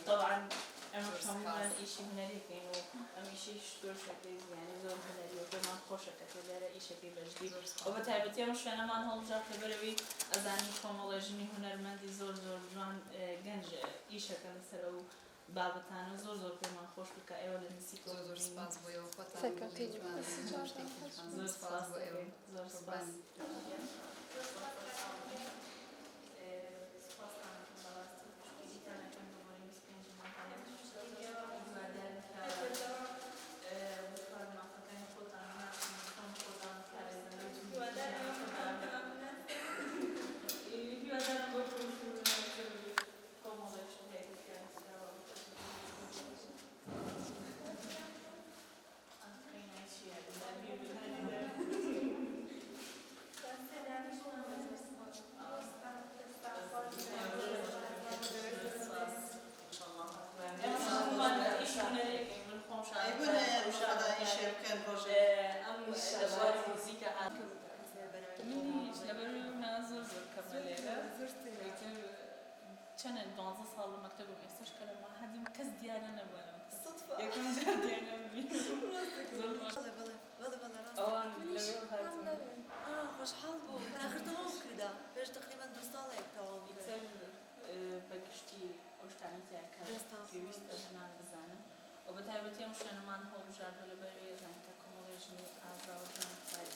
طبعا أنا كمان إشي هنري كأنه أمشي شطور شكل يعني زور هنري وكمان خوشة كتير إشي بجدي وبتعبتي مش أنا ما نهول جاك بروي أزاني كمال جني هنرمندي زور جوان جنج إشي كان سلو بابتانو زور كمان خوش بك أول نسيت زور سپاس بوی و خطا سکتی زور سپاس زور سپاس كان الدوازة صار مكتب وميساج كلام واحد كز ديانا نبغى صدفة يكون جد ديانا بي خوش حال بو آخر تمام كده بيش تقريبا دوستالك تمام يكسر بقشتي وشتاني تاعك في وسط أجنان بزانم وبتعبتي مش أنا ما نهول جار ولا بري زين ككمولجني أعزا وجان فايش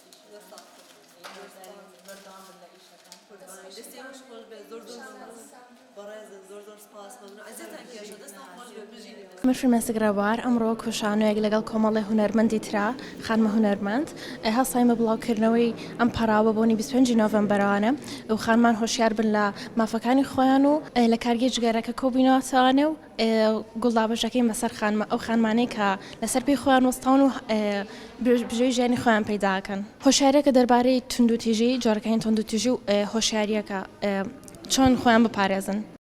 بردان ولا إيش كان دستي مش قول بزور زور سپاس من عزیزان که شده است خوش ببینید. مش المستقربار أمره كوشانو يقلق كمال هنرمندي ترى خدمة هنرمند هالصايمة بلاو كرنوي أم براوة بوني بسبنج نوفمبرانة وخدمان هوشيار بلا ما فكاني خوانو لكارجي جرا ككوبينات أنا قل دابا جاكين بسر خدمة أو خدماني كا لسر بي خوان وسطانو بجوي جاني خوان پیدا کن هوشیاری که درباره تندو تیجی جارکین تندو تیجی هوشیاری که چون خوان بپارزن